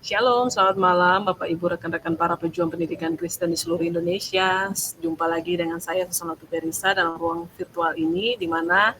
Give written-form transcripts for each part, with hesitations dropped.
Shalom, selamat malam Bapak Ibu rekan-rekan para pejuang pendidikan Kristen di seluruh Indonesia. Jumpa lagi dengan saya Susana Tuberisa dalam ruang virtual ini di mana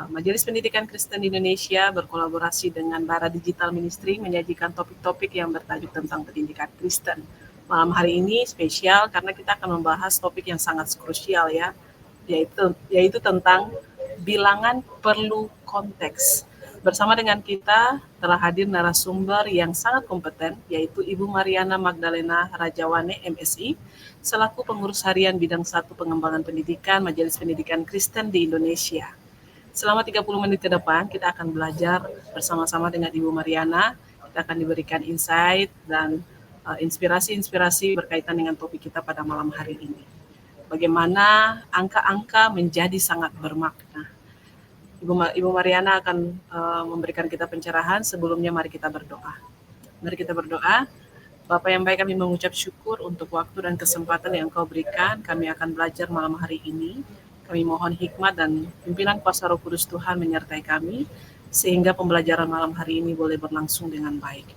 Majelis Pendidikan Kristen di Indonesia berkolaborasi dengan Bara Digital Ministry menyajikan topik-topik yang bertajuk tentang pendidikan Kristen. Malam hari ini spesial karena kita akan membahas topik yang sangat krusial ya, yaitu tentang bilangan perlu konteks. Bersama dengan kita telah hadir narasumber yang sangat kompeten, yaitu Ibu Mariana Magdalena Rajawane, MSI, selaku pengurus harian bidang 1 pengembangan pendidikan Majelis Pendidikan Kristen di Indonesia. Selama 30 menit ke depan, kita akan belajar bersama-sama dengan Ibu Mariana. Kita akan diberikan insight dan inspirasi-inspirasi berkaitan dengan topik kita pada malam hari ini. Bagaimana angka-angka menjadi sangat bermakna. Ibu Mariana akan memberikan kita pencerahan. Sebelumnya mari kita berdoa. Mari kita berdoa. Bapa yang baik, kami mengucap syukur untuk waktu dan kesempatan yang Engkau berikan. Kami akan belajar malam hari ini. Kami mohon hikmat dan pimpinan kuasa Roh Kudus Tuhan menyertai kami, sehingga pembelajaran malam hari ini boleh berlangsung dengan baik.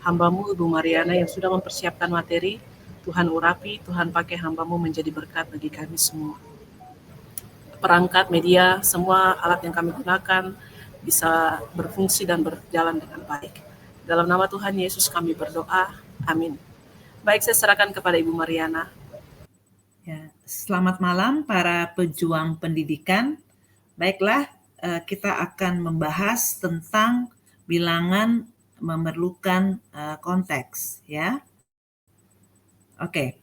Hamba-Mu Ibu Mariana yang sudah mempersiapkan materi, Tuhan urapi, Tuhan pakai hamba-Mu menjadi berkat bagi kami semua. Perangkat, media, semua alat yang kami gunakan bisa berfungsi dan berjalan dengan baik. Dalam nama Tuhan Yesus kami berdoa, amin. Baik, saya serahkan kepada Ibu Mariana. Ya, selamat malam para pejuang pendidikan. Baiklah, kita akan membahas tentang bilangan memerlukan konteks, ya. Oke.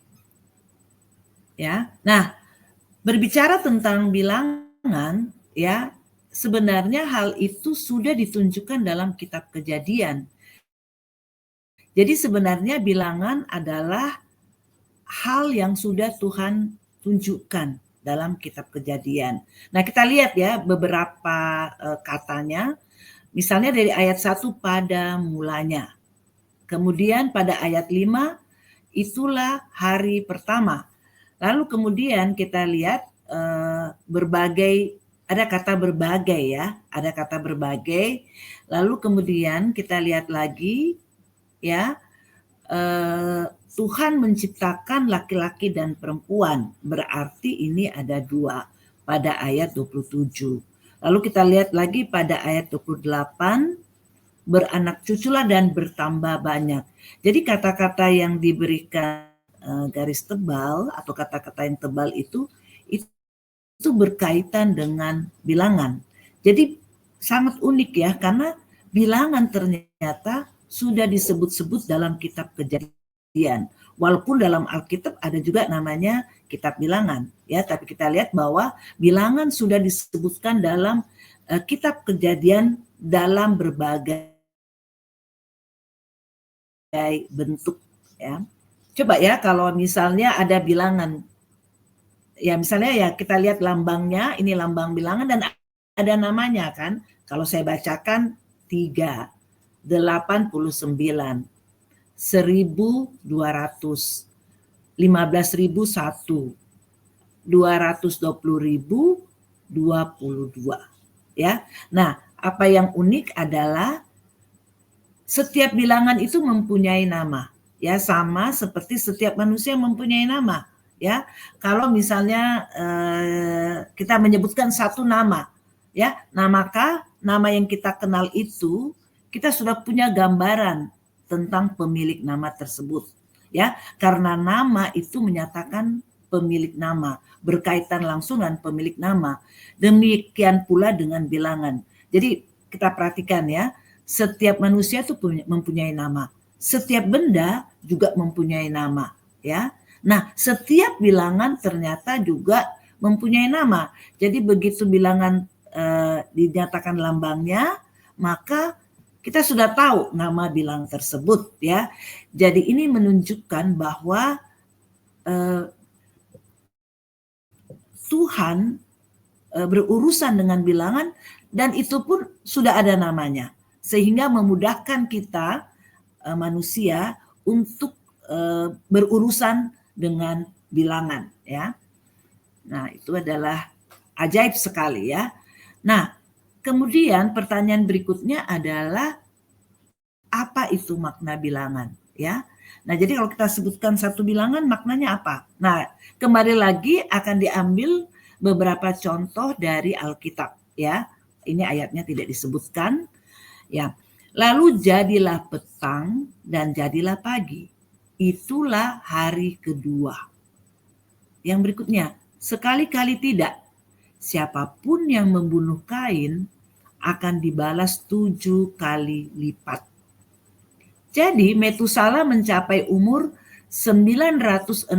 Ya. Nah, berbicara tentang bilangan, ya, sebenarnya hal itu sudah ditunjukkan dalam kitab Kejadian. Jadi sebenarnya bilangan adalah hal yang sudah Tuhan tunjukkan dalam kitab Kejadian. Nah, kita lihat ya beberapa katanya. Misalnya dari ayat 1, pada mulanya. Kemudian pada ayat 5, itulah hari pertama. Lalu kemudian kita lihat berbagai, ada kata berbagai ya, ada kata berbagai. Lalu kemudian kita lihat lagi ya, Tuhan menciptakan laki-laki dan perempuan, berarti ini ada 2 pada ayat 27. Lalu kita lihat lagi pada ayat 28, beranak cuculah dan bertambah banyak. Jadi kata-kata yang diberikan garis tebal atau kata-kata yang tebal itu berkaitan dengan bilangan. Jadi sangat unik ya, karena bilangan ternyata sudah disebut-sebut dalam kitab Kejadian. Walaupun dalam Alkitab ada juga namanya kitab bilangan ya, tapi kita lihat bahwa bilangan sudah disebutkan dalam kitab Kejadian dalam berbagai bentuk ya. Coba ya kalau misalnya ada bilangan, ya misalnya ya kita lihat lambangnya, ini lambang bilangan dan ada namanya kan. Kalau saya bacakan 3, 89, 1200, 15.001, 220.022 ya. Nah, apa yang unik adalah setiap bilangan itu mempunyai nama, ya, sama seperti setiap manusia mempunyai nama, ya. Kalau misalnya kita menyebutkan satu nama, ya, maka nama yang kita kenal itu kita sudah punya gambaran tentang pemilik nama tersebut, ya, karena nama itu menyatakan pemilik nama, berkaitan langsung dengan pemilik nama. Demikian pula dengan bilangan. Jadi kita perhatikan ya. Setiap manusia itu mempunyai nama. Setiap benda juga mempunyai nama, ya. Nah, setiap bilangan ternyata juga mempunyai nama. Jadi begitu bilangan dinyatakan lambangnya, maka kita sudah tahu nama bilangan tersebut, ya. Jadi ini menunjukkan bahwa Tuhan berurusan dengan bilangan dan itu pun sudah ada namanya. Sehingga memudahkan kita manusia untuk berurusan dengan bilangan ya. Nah, itu adalah ajaib sekali ya. Nah, kemudian pertanyaan berikutnya adalah apa apa itu makna bilangan, ya. Nah, jadi kalau kita sebutkan satu bilangan maknanya apa? Nah, kembali lagi akan diambil beberapa contoh dari Alkitab, ya. Ini ayatnya tidak disebutkan, ya. Lalu jadilah petang dan jadilah pagi. Itulah hari kedua. Yang berikutnya, sekali-kali tidak. Siapapun yang membunuh Kain akan dibalas 7 kali lipat. Jadi Metusala mencapai umur 969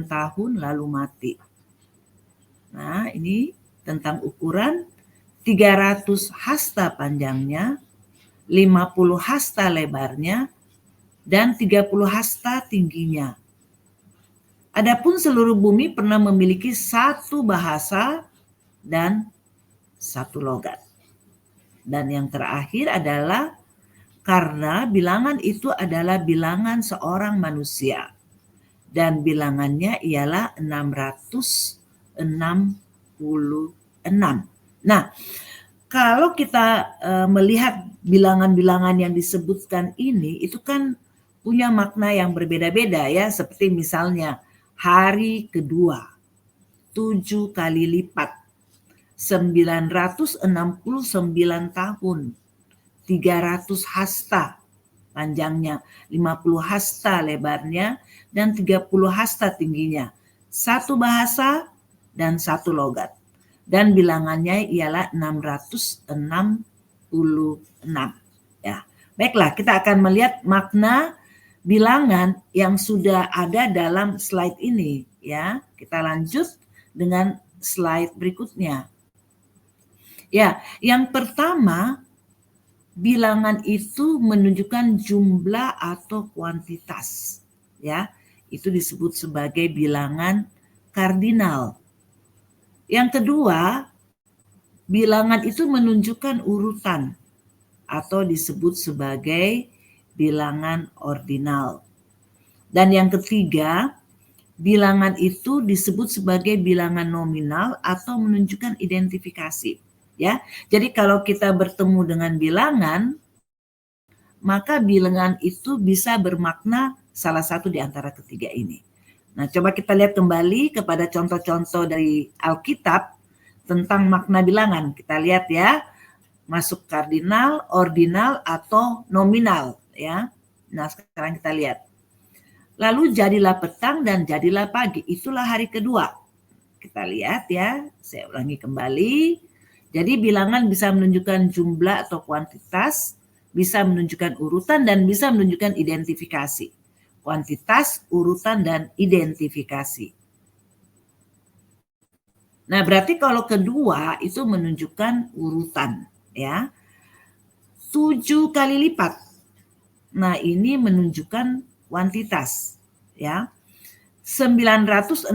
tahun lalu mati. Nah, ini tentang ukuran 300 hasta panjangnya, 50 hasta lebarnya, dan 30 hasta tingginya. Adapun seluruh bumi pernah memiliki satu bahasa dan satu logat. Dan yang terakhir adalah karena bilangan itu adalah bilangan seorang manusia. Dan bilangannya ialah 666. Nah, kalau kita melihat bilangan-bilangan yang disebutkan ini, itu kan punya makna yang berbeda-beda ya. Seperti misalnya hari kedua, 7 kali lipat, 969 tahun, 300 hasta panjangnya, 50 hasta lebarnya, dan 30 hasta tingginya. Satu bahasa dan satu logat. Dan bilangannya ialah 666. Ya. Baiklah, kita akan melihat makna bilangan yang sudah ada dalam slide ini. Ya, kita lanjut dengan slide berikutnya. Ya, yang pertama, bilangan itu menunjukkan jumlah atau kuantitas. Ya, itu disebut sebagai bilangan kardinal. Yang kedua, bilangan itu menunjukkan urutan atau disebut sebagai bilangan ordinal. Dan yang ketiga, bilangan itu disebut sebagai bilangan nominal atau menunjukkan identifikasi. Ya, jadi kalau kita bertemu dengan bilangan, maka bilangan itu bisa bermakna salah satu di antara ketiga ini. Nah, coba kita lihat kembali kepada contoh-contoh dari Alkitab tentang makna bilangan. Kita lihat ya, masuk kardinal, ordinal, atau nominal. Ya. Nah, sekarang kita lihat. Lalu jadilah petang dan jadilah pagi. Itulah hari kedua. Kita lihat ya, saya ulangi kembali. Jadi bilangan bisa menunjukkan jumlah atau kuantitas, bisa menunjukkan urutan, dan bisa menunjukkan identifikasi. Kuantitas, urutan, dan identifikasi. Nah, berarti kalau kedua itu menunjukkan urutan, ya. 7 kali lipat. Nah, ini menunjukkan kuantitas, ya. 969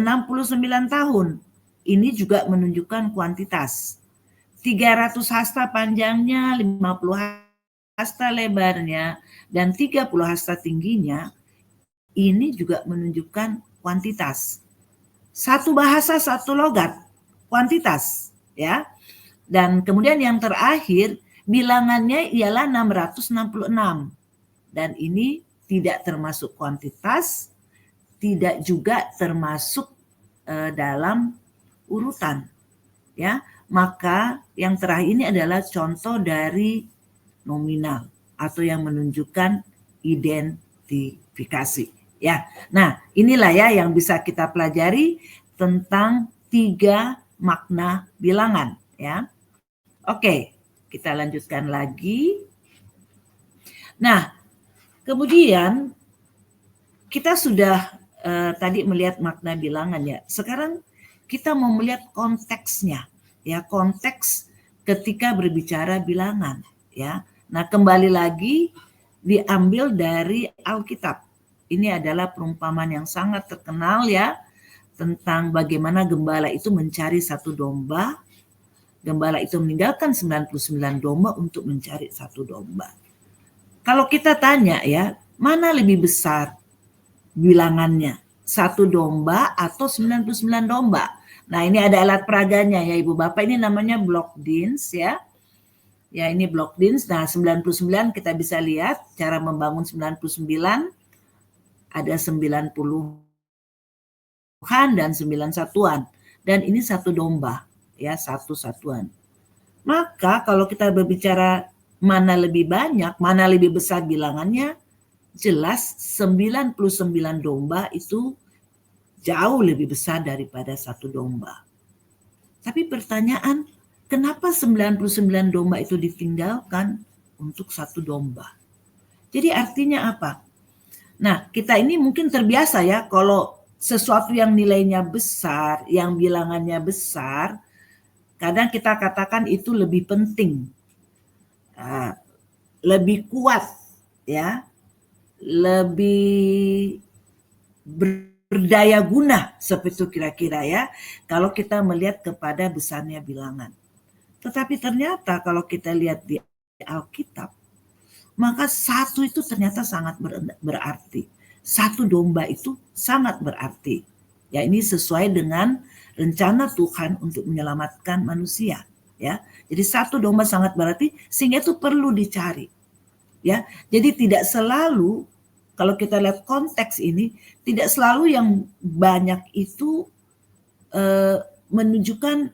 tahun. Ini juga menunjukkan kuantitas. 300 hasta panjangnya, 50 hasta lebarnya, dan 30 hasta tingginya. Ini juga menunjukkan kuantitas. Satu bahasa, satu logat, kuantitas, ya. Dan kemudian yang terakhir, bilangannya ialah 666. Dan ini tidak termasuk kuantitas, tidak juga termasuk dalam urutan, ya. Maka yang terakhir ini adalah contoh dari nominal atau yang menunjukkan identifikasi. Ya, nah inilah ya yang bisa kita pelajari tentang 3 makna bilangan. Ya, oke, kita lanjutkan lagi. Nah, kemudian kita sudah tadi melihat makna bilangan ya. Sekarang kita mau melihat konteksnya, ya, konteks ketika berbicara bilangan. Ya, nah kembali lagi diambil dari Alkitab. Ini adalah perumpamaan yang sangat terkenal ya, tentang bagaimana gembala itu mencari satu domba. Gembala itu meninggalkan 99 domba untuk mencari satu domba. Kalau kita tanya ya, mana lebih besar bilangannya? Satu domba atau 99 domba? Nah, ini ada alat peraganya ya Ibu Bapak, ini namanya block dins ya. Ya, ini blok DINS. Nah, 99 kita bisa lihat cara membangun 99 ada 90-an dan 9 satuan. Dan ini satu domba, ya, satu satuan. Maka kalau kita berbicara mana lebih banyak, mana lebih besar bilangannya, jelas 99 domba itu jauh lebih besar daripada satu domba. Tapi pertanyaan, kenapa 99 domba itu ditinggalkan untuk satu domba? Jadi artinya apa? Nah, kita ini mungkin terbiasa ya, kalau sesuatu yang nilainya besar, yang bilangannya besar, kadang kita katakan itu lebih penting, lebih kuat, ya, lebih berdaya guna, seperti itu kira-kira ya, kalau kita melihat kepada besarnya bilangan. Tetapi ternyata kalau kita lihat di Alkitab, maka satu itu ternyata sangat berarti. Satu domba itu sangat berarti. Ya, ini sesuai dengan rencana Tuhan untuk menyelamatkan manusia. Ya, jadi satu domba sangat berarti, sehingga itu perlu dicari. Ya, jadi tidak selalu, kalau kita lihat konteks ini, tidak selalu yang banyak itu menunjukkan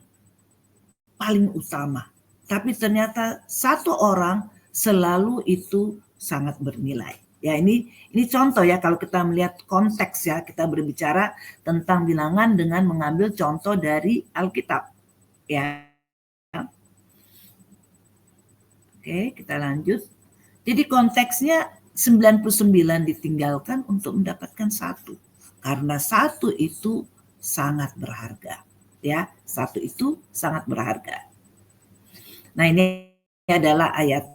paling utama. Tapi ternyata satu orang selalu itu sangat bernilai. Ya, ini contoh ya, kalau kita melihat konteks ya, kita berbicara tentang bilangan dengan mengambil contoh dari Alkitab. Ya. Oke, kita lanjut. Jadi konteksnya 99 ditinggalkan untuk mendapatkan satu. Karena satu itu sangat berharga. Ya, satu itu sangat berharga. Nah, ini adalah ayat.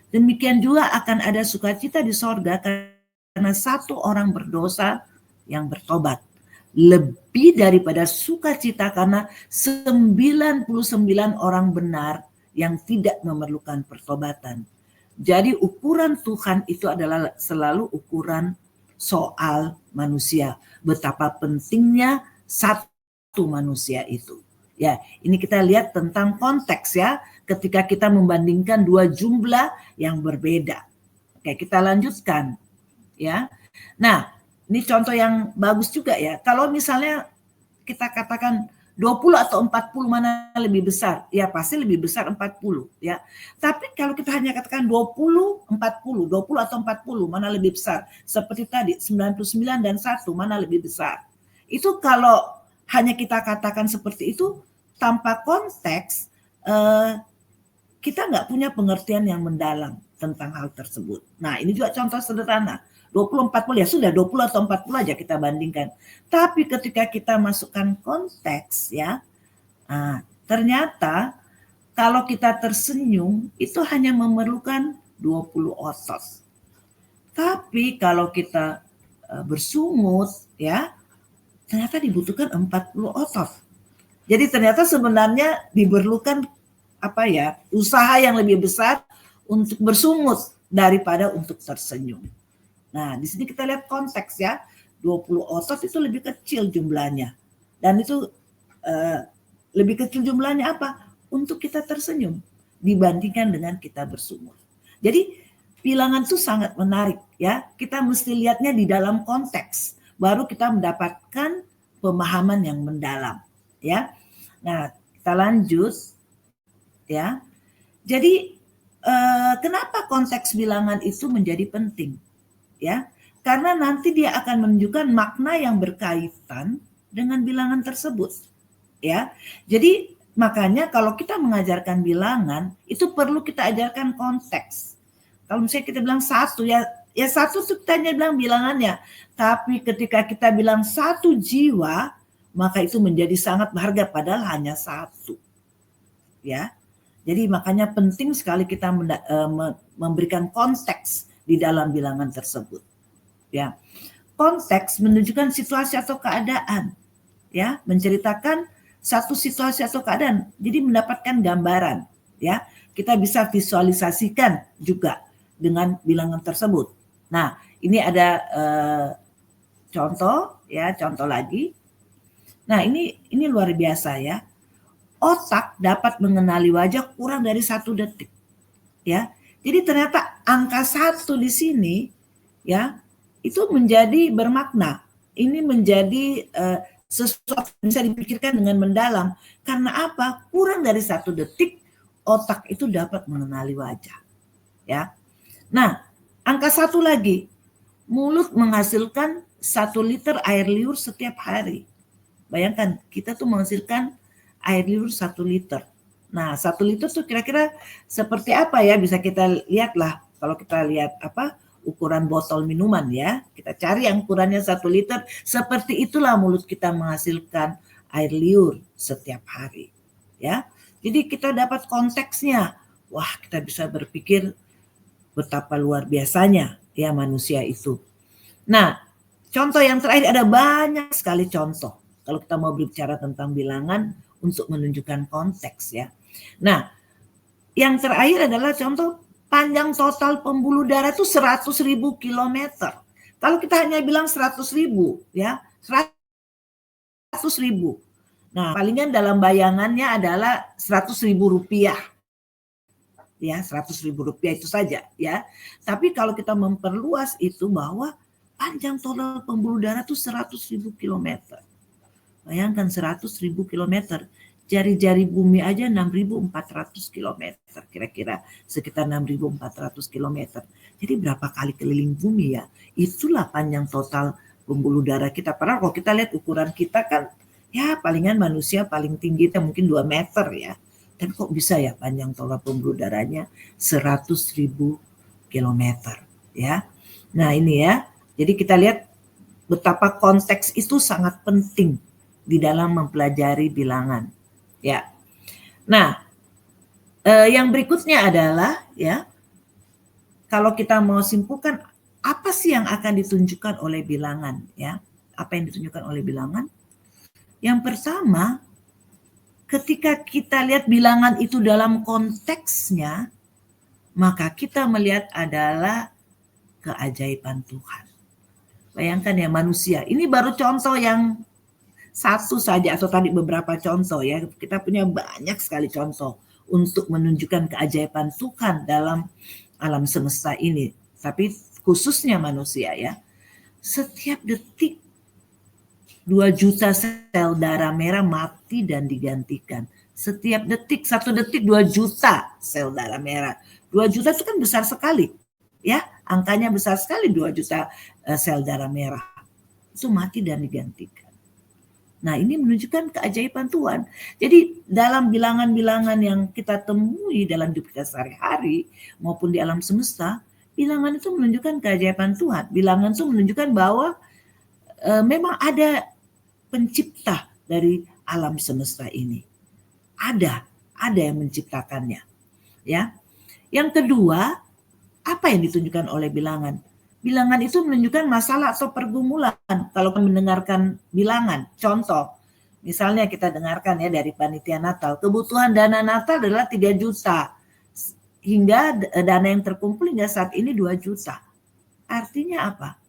Demikian juga akan ada sukacita di sorga karena satu orang berdosa yang bertobat. Lebih daripada sukacita karena 99 orang benar yang tidak memerlukan pertobatan. Jadi ukuran Tuhan itu adalah selalu ukuran soal manusia. Betapa pentingnya satu manusia itu. Ya, ini kita lihat tentang konteks ya, ketika kita membandingkan dua jumlah yang berbeda. Oke, kita lanjutkan ya. Nah, ini contoh yang bagus juga ya. Kalau misalnya kita katakan 20 atau 40 mana lebih besar? Ya pasti lebih besar 40 ya. Tapi kalau kita hanya katakan 20, 40, 20 atau 40 mana lebih besar? Seperti tadi 99 dan 1 mana lebih besar? Itu kalau hanya kita katakan seperti itu tanpa konteks, kita nggak punya pengertian yang mendalam tentang hal tersebut. Nah, ini juga contoh sederhana. 20, 40 ya sudah 20 atau 40 aja kita bandingkan. Tapi ketika kita masukkan konteks ya, ternyata kalau kita tersenyum itu hanya memerlukan 20 otot. Tapi kalau kita bersungut ya, ternyata dibutuhkan 40 otot. Jadi ternyata sebenarnya diperlukan usaha yang lebih besar untuk bersungut daripada untuk tersenyum. Nah, di sini kita lihat konteks ya, 20 otot itu lebih kecil jumlahnya. Dan itu lebih kecil jumlahnya apa? Untuk kita tersenyum dibandingkan dengan kita bersungut. Jadi bilangan itu sangat menarik ya. Kita mesti lihatnya di dalam konteks, baru kita mendapatkan pemahaman yang mendalam ya. Nah, kita lanjut ya. Jadi kenapa konteks bilangan itu menjadi penting? Ya, karena nanti dia akan menunjukkan makna yang berkaitan dengan bilangan tersebut. Ya, jadi makanya kalau kita mengajarkan bilangan itu perlu kita ajarkan konteks. Kalau misalnya kita bilang satu ya satu itu kita hanya bilang bilangannya. Tapi ketika kita bilang satu jiwa, maka itu menjadi sangat berharga padahal hanya satu. Ya, jadi makanya penting sekali kita memberikan konteks di dalam bilangan tersebut. Ya, konteks menunjukkan situasi atau keadaan. Ya, menceritakan satu situasi atau keadaan. Jadi mendapatkan gambaran. Ya, kita bisa visualisasikan juga dengan bilangan tersebut. Nah, ini ada contoh ya, contoh lagi. Nah, ini luar biasa ya. otak dapat mengenali wajah kurang dari 1 detik. Ya, jadi ternyata angka 1 di sini ya itu menjadi bermakna. Ini menjadi sesuatu yang bisa dipikirkan dengan mendalam. Karena apa? Kurang dari 1 detik otak itu dapat mengenali wajah. Ya. Nah, angka 1 lagi. Mulut menghasilkan 1 liter air liur setiap hari. Bayangkan, kita tuh menghasilkan air liur 1 liter. Nah, 1 liter tuh kira-kira seperti apa ya? Bisa kita lihat lah. Kalau kita lihat ukuran botol minuman ya. Kita cari yang ukurannya 1 liter. Seperti itulah mulut kita menghasilkan air liur setiap hari. Ya. Jadi kita dapat konteksnya. Wah, kita bisa berpikir betapa luar biasanya ya manusia itu. Nah, contoh yang terakhir, ada banyak sekali contoh kalau kita mau berbicara tentang bilangan untuk menunjukkan konteks ya. Nah, yang terakhir adalah contoh panjang total pembuluh darah itu 100.000 kilometer. Kalau kita hanya bilang 100.000 ya, 100.000. Nah, palingan dalam bayangannya adalah 100.000 rupiah. Ya, 100.000 rupiah itu saja ya. Tapi kalau kita memperluas itu bahwa panjang total pembuluh darah itu 100.000 kilometer. Bayangkan 100.000 kilometer. Jari-jari bumi aja 6.400 kilometer. Kira-kira sekitar 6.400 kilometer. Jadi berapa kali keliling bumi ya? Itulah panjang total pembuluh darah kita. Padahal kalau kita lihat ukuran kita kan ya palingan manusia paling tinggi itu mungkin 2 meter ya. Dan kok bisa ya panjang total pembuluh darahnya 100.000 kilometer ya. Nah ini ya, jadi kita lihat betapa konteks itu sangat penting di dalam mempelajari bilangan ya. Nah yang berikutnya adalah ya, kalau kita mau simpulkan apa sih yang akan ditunjukkan oleh bilangan ya. Apa yang ditunjukkan oleh bilangan? Yang pertama, ketika kita lihat bilangan itu dalam konteksnya, maka kita melihat adalah keajaiban Tuhan. Bayangkan ya manusia, ini baru contoh yang satu saja atau tadi beberapa contoh ya. Kita punya banyak sekali contoh untuk menunjukkan keajaiban Tuhan dalam alam semesta ini. Tapi khususnya manusia ya. Setiap detik 2 juta sel darah merah mati dan digantikan. Setiap detik, 1 detik 2 juta sel darah merah. 2 juta itu kan besar sekali. Ya, angkanya besar sekali 2 juta sel darah merah. Itu mati dan digantikan. Nah, ini menunjukkan keajaiban Tuhan. Jadi dalam bilangan-bilangan yang kita temui dalam hidup kita sehari-hari maupun di alam semesta, bilangan itu menunjukkan keajaiban Tuhan. Bilangan itu menunjukkan bahwa memang ada pencipta dari alam semesta ini. Ada yang menciptakannya. Ya. Yang kedua, apa yang ditunjukkan oleh bilangan? Bilangan itu menunjukkan masalah atau pergumulan. Kalau mendengarkan bilangan, contoh, misalnya kita dengarkan ya dari panitia Natal, kebutuhan dana Natal adalah 3 juta. Hingga dana yang terkumpul hingga saat ini 2 juta. Artinya apa?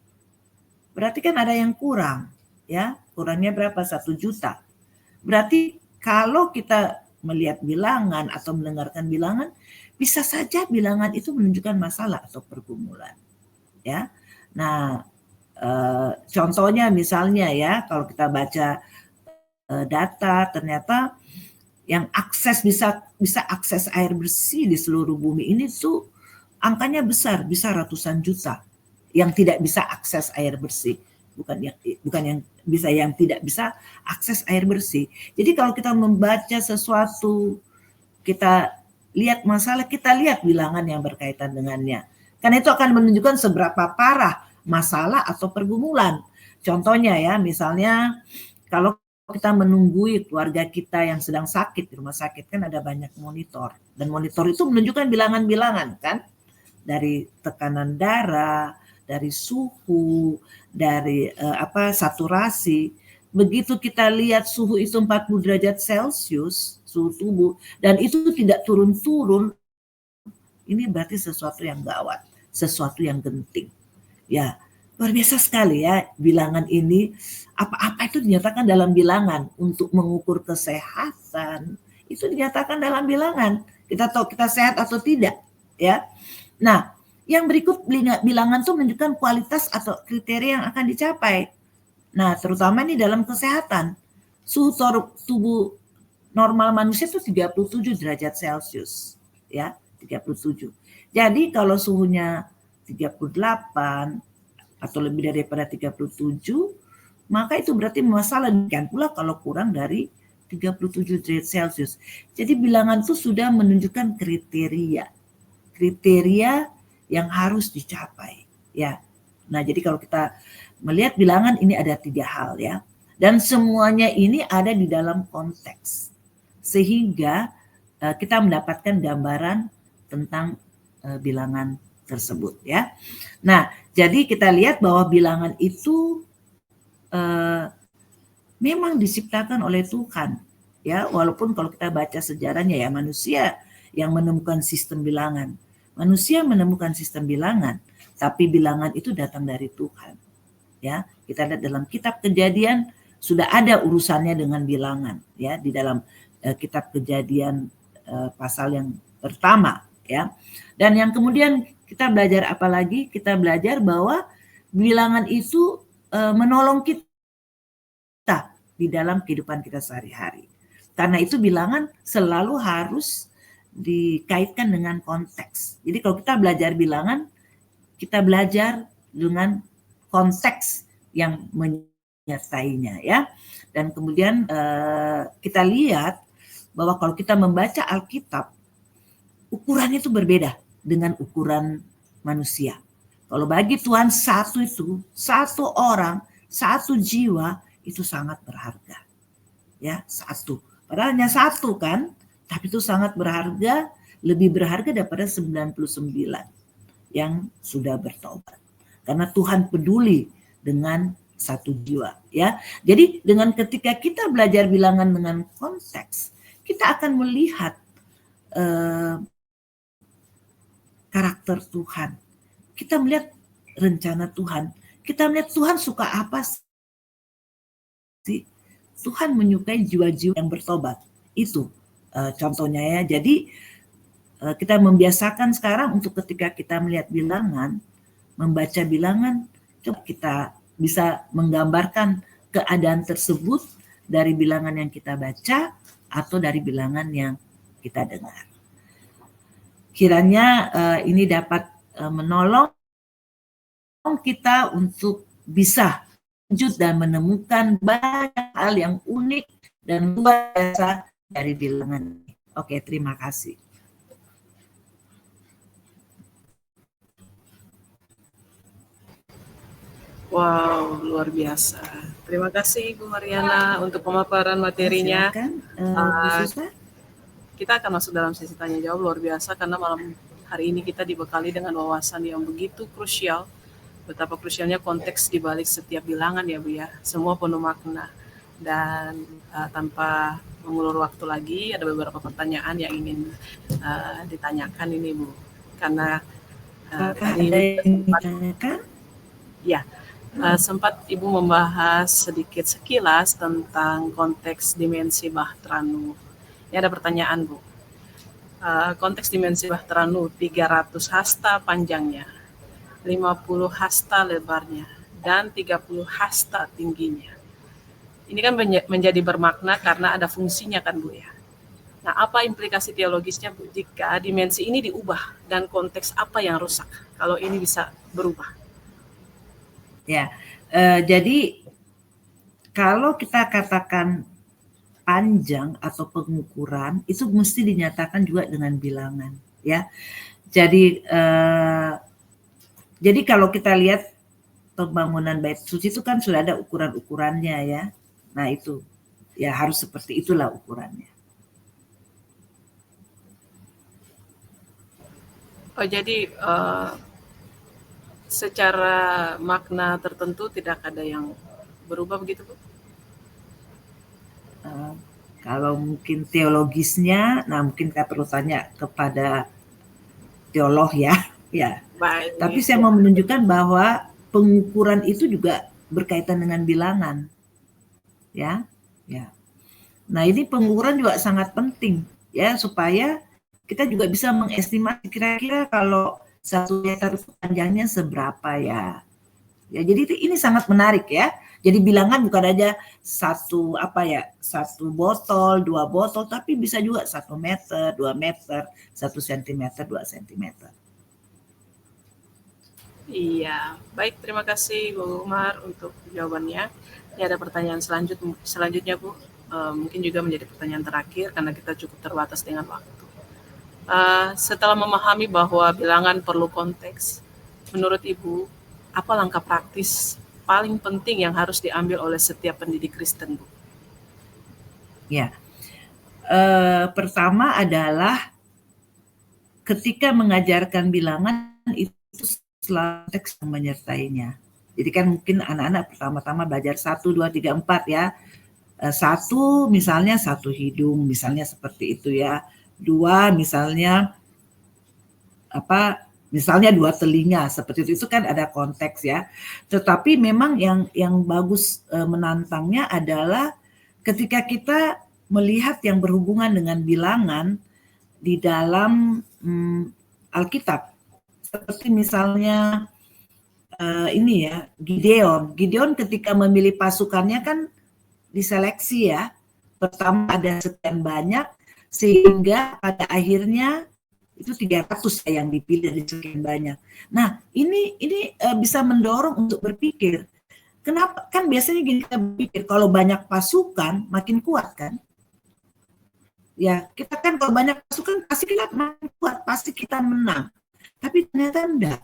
Berarti kan ada yang kurang. Ya, kurangnya berapa? 1 juta. Berarti kalau kita melihat bilangan atau mendengarkan bilangan, bisa saja bilangan itu menunjukkan masalah atau pergumulan. Ya, nah contohnya misalnya ya, kalau kita baca data, ternyata yang akses bisa akses air bersih di seluruh bumi ini tuh angkanya besar, bisa ratusan juta yang tidak bisa akses air bersih. Yang tidak bisa akses air bersih. Jadi kalau kita membaca sesuatu, kita lihat masalah, kita lihat bilangan yang berkaitan dengannya. Karena itu akan menunjukkan seberapa parah masalah atau pergumulan. Contohnya ya, misalnya kalau kita menunggui keluarga kita yang sedang sakit di rumah sakit, kan ada banyak monitor. Dan monitor itu menunjukkan bilangan-bilangan kan. Dari tekanan darah, dari suhu, dari saturasi. Begitu kita lihat suhu itu 40 derajat Celcius, suhu tubuh, dan itu tidak turun-turun, ini berarti sesuatu yang gawat, sesuatu yang genting. Ya, luar biasa sekali ya bilangan ini. Apa-apa itu dinyatakan dalam bilangan untuk mengukur kesehatan. itu dinyatakan dalam bilangan. Kita tahu kita sehat atau tidak, ya. Nah, yang berikut bilangan itu menunjukkan kualitas atau kriteria yang akan dicapai. Nah, terutama ini dalam kesehatan. Suhu tubuh normal manusia itu 37 derajat Celcius, ya, 37. Jadi kalau suhunya 38 atau lebih daripada 37, maka itu berarti masalah. Demikian pula kalau kurang dari 37 derajat Celcius. Jadi bilangan itu sudah menunjukkan kriteria yang harus dicapai, ya. Nah, jadi kalau kita melihat bilangan ini ada 3 hal, ya. Dan semuanya ini ada di dalam konteks. Sehingga kita mendapatkan gambaran tentang bilangan tersebut, ya. Nah, jadi kita lihat bahwa bilangan itu memang diciptakan oleh Tuhan, ya. Walaupun kalau kita baca sejarahnya, ya, manusia yang menemukan sistem bilangan. Manusia menemukan sistem bilangan, tapi bilangan itu datang dari Tuhan, ya. Kita lihat dalam kitab Kejadian sudah ada urusannya dengan bilangan, ya, di dalam kitab Kejadian pasal yang pertama, ya. Dan yang kemudian kita belajar apa lagi? Kita belajar bahwa bilangan itu menolong kita di dalam kehidupan kita sehari-hari. Karena itu bilangan selalu harus dikaitkan dengan konteks. Jadi kalau kita belajar bilangan, kita belajar dengan konteks yang menyertainya, ya. Dan kemudian kita lihat bahwa kalau kita membaca Alkitab, ukurannya itu berbeda dengan ukuran manusia. Kalau bagi Tuhan satu orang, satu jiwa itu sangat berharga, ya, satu. Padahal hanya satu kan, tapi itu sangat berharga, lebih berharga daripada 99 yang sudah bertobat. Karena Tuhan peduli dengan satu jiwa, ya. Jadi dengan ketika kita belajar bilangan dengan konteks, kita akan melihat karakter Tuhan. Kita melihat rencana Tuhan. Kita melihat Tuhan suka apa sih? Tuhan menyukai jiwa-jiwa yang bertobat. Itu contohnya, ya. Jadi kita membiasakan sekarang untuk ketika kita melihat bilangan, membaca bilangan, coba kita bisa menggambarkan keadaan tersebut dari bilangan yang kita baca atau dari bilangan yang kita dengar. Kiranya ini dapat menolong kita untuk bisa lanjut dan menemukan banyak hal yang unik dan luar biasa dari bilangan. Oke, terima kasih. Wow, luar biasa. Terima kasih Ibu Mariana untuk pemaparan materinya. Silakan, kita akan masuk dalam sesi tanya jawab. Luar biasa karena malam hari ini kita dibekali dengan wawasan yang begitu krusial. Betapa krusialnya konteks di balik setiap bilangan, ya Bu, ya. Semua penuh makna. Dan tanpa mengulur waktu lagi, ada beberapa pertanyaan yang ingin ditanyakan ini Bu. Karena tadi sempat Ibu membahas sedikit sekilas tentang konteks dimensi Bahtera Nuh. Ini ada pertanyaan Bu. Konteks dimensi Bahtera Nuh 300 hasta panjangnya, 50 hasta lebarnya, dan 30 hasta tingginya. Ini kan menjadi bermakna karena ada fungsinya kan Bu, ya. Nah, apa implikasi teologisnya Bu jika dimensi ini diubah dan konteks apa yang rusak kalau ini bisa berubah? Ya, jadi kalau kita katakan panjang atau pengukuran itu mesti dinyatakan juga dengan bilangan, ya. Jadi kalau kita lihat pembangunan bait suci itu kan sudah ada ukuran-ukurannya, ya. Nah itu ya harus seperti itulah ukurannya. Oh, jadi secara makna tertentu tidak ada yang berubah begitu Bu? Kalau mungkin teologisnya, nah mungkin kita perlu tanya kepada teolog, ya. Ya. Baik. Tapi saya mau menunjukkan bahwa pengukuran itu juga berkaitan dengan bilangan, ya. Nah, ini pengukuran juga sangat penting ya, supaya kita juga bisa mengestimasi kira-kira kalau 1 meter itu panjangnya seberapa ya. Ya, jadi ini sangat menarik ya. Jadi bilangan bukan aja satu botol, 2 botol, tapi bisa juga 1 meter, 2 meter, 1 sentimeter, 2 sentimeter. Iya, baik, terima kasih Bu Umar untuk jawabannya. Ini ada pertanyaan selanjutnya Bu. Mungkin juga menjadi pertanyaan terakhir karena kita cukup terbatas dengan waktu. Setelah memahami bahwa bilangan perlu konteks, menurut Ibu, apa langkah praktis paling penting yang harus diambil oleh setiap pendidik Kristen, Bu? Ya, pertama adalah ketika mengajarkan bilangan itu selalu teks yang menyertainya. Jadi kan mungkin anak-anak pertama-tama belajar 1, 2, 3, 4 ya. 1 misalnya 1 hidung, misalnya seperti itu ya. 2 misalnya misalnya 2 telinga, seperti itu kan ada konteks ya. Tetapi memang yang bagus menantangnya adalah ketika kita melihat yang berhubungan dengan bilangan di dalam Alkitab. Seperti misalnya ini ya, Gideon ketika memilih pasukannya kan diseleksi ya. Pertama ada sekian banyak, sehingga pada akhirnya itu 300 yang dipilih dari sekian banyak. Nah, ini bisa mendorong untuk berpikir. Kenapa? Kan biasanya gini, kita berpikir kalau banyak pasukan makin kuat kan? Ya, kita kan kalau banyak pasukan pasti kita makin kuat, pasti kita menang. Tapi ternyata enggak.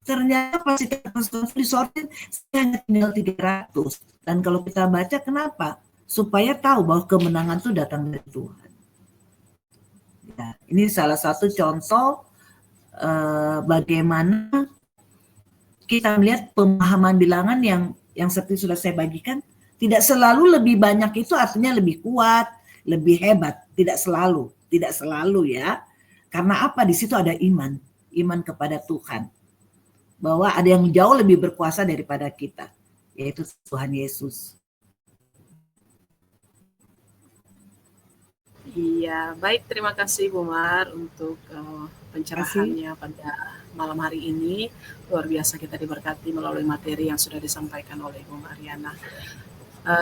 Ternyata pasti pasukan disortir hanya tinggal 300. Dan kalau kita baca kenapa? Supaya tahu bahwa kemenangan itu datang dari Tuhan. Ya, ini salah satu contoh bagaimana kita melihat pemahaman bilangan yang seperti sudah saya bagikan, tidak selalu lebih banyak itu artinya lebih kuat, lebih hebat, tidak selalu ya. Karena apa? Di situ ada iman kepada Tuhan. Bahwa ada yang jauh lebih berkuasa daripada kita, yaitu Tuhan Yesus. Iya, baik, terima kasih Bu Mar untuk pencerahannya pada malam hari ini. Luar biasa kita diberkati melalui materi yang sudah disampaikan oleh Bu Mariana.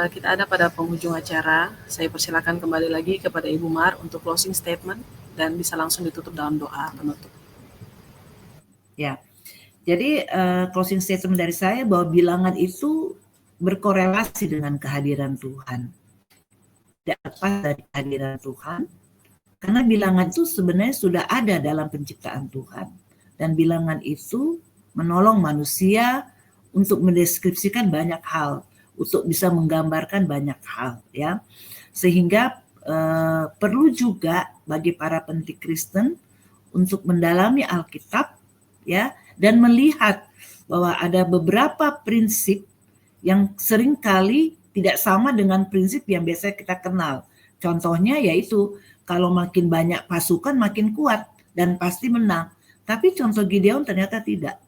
Kita ada pada penghujung acara. Saya persilakan kembali lagi kepada Ibu Mar untuk closing statement dan bisa langsung ditutup dalam doa penutup. Ya, jadi closing statement dari saya bahwa bilangan itu berkorelasi dengan kehadiran Tuhan. Tidak lepas dari kehadiran Tuhan, karena bilangan itu sebenarnya sudah ada dalam penciptaan Tuhan. Dan bilangan itu menolong manusia untuk mendeskripsikan banyak hal, untuk bisa menggambarkan banyak hal, ya. Sehingga perlu juga bagi para pendidik Kristen untuk mendalami Alkitab, ya, dan melihat bahwa ada beberapa prinsip yang seringkali tidak sama dengan prinsip yang biasa kita kenal. Contohnya yaitu kalau makin banyak pasukan makin kuat dan pasti menang. Tapi contoh Gideon ternyata tidak.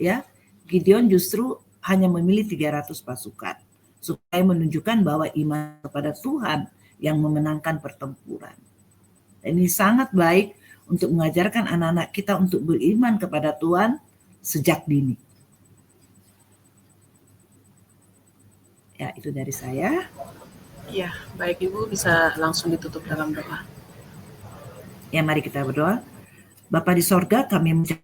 Ya, Gideon justru hanya memilih 300 pasukan supaya menunjukkan bahwa iman kepada Tuhan yang memenangkan pertempuran. Dan ini sangat baik untuk mengajarkan anak-anak kita untuk beriman kepada Tuhan sejak dini. Ya, itu dari saya. Ya, baik Ibu, bisa langsung ditutup dalam doa. Ya, mari kita berdoa. Bapa di sorga, kami mengucap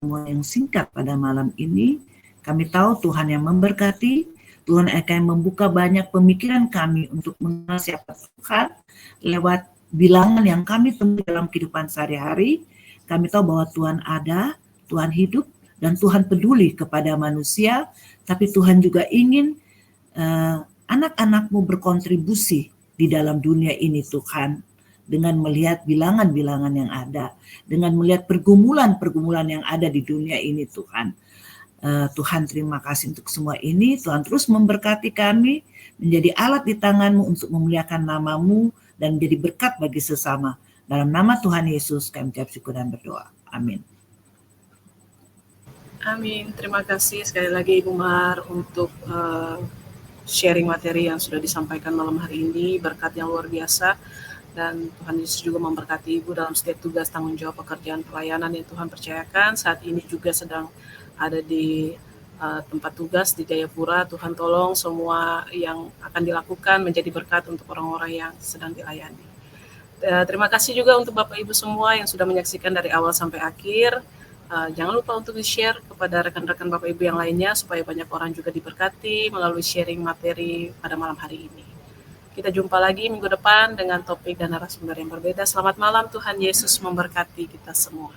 yang singkat pada malam ini. Kami tahu Tuhan yang memberkati, Tuhan akan membuka banyak pemikiran kami untuk mengenal siapa Tuhan lewat bilangan yang kami temui dalam kehidupan sehari-hari. Kami tahu bahwa Tuhan ada, Tuhan hidup, dan Tuhan peduli kepada manusia, tapi Tuhan juga ingin anak-anak-Mu berkontribusi di dalam dunia ini Tuhan, dengan melihat bilangan-bilangan yang ada, dengan melihat pergumulan-pergumulan yang ada di dunia ini Tuhan. Tuhan terima kasih untuk semua ini. Tuhan terus memberkati kami, menjadi alat di tangan-Mu untuk memuliakan nama-Mu dan menjadi berkat bagi sesama. Dalam nama Tuhan Yesus kami ucap syukur dan berdoa. Amin. Amin. Terima kasih sekali lagi Ibu Mar untuk sharing materi yang sudah disampaikan malam hari ini, berkat yang luar biasa. Dan Tuhan Yesus juga memberkati Ibu dalam setiap tugas tanggung jawab pekerjaan pelayanan yang Tuhan percayakan. Saat ini juga sedang ada di tempat tugas di Jayapura. Tuhan tolong semua yang akan dilakukan menjadi berkat untuk orang-orang yang sedang dilayani. Terima kasih juga untuk Bapak Ibu semua yang sudah menyaksikan dari awal sampai akhir. Jangan lupa untuk di-share kepada rekan-rekan Bapak Ibu yang lainnya supaya banyak orang juga diberkati melalui sharing materi pada malam hari ini. Kita jumpa lagi minggu depan dengan topik dan narasumber yang berbeda. Selamat malam, Tuhan Yesus memberkati kita semua.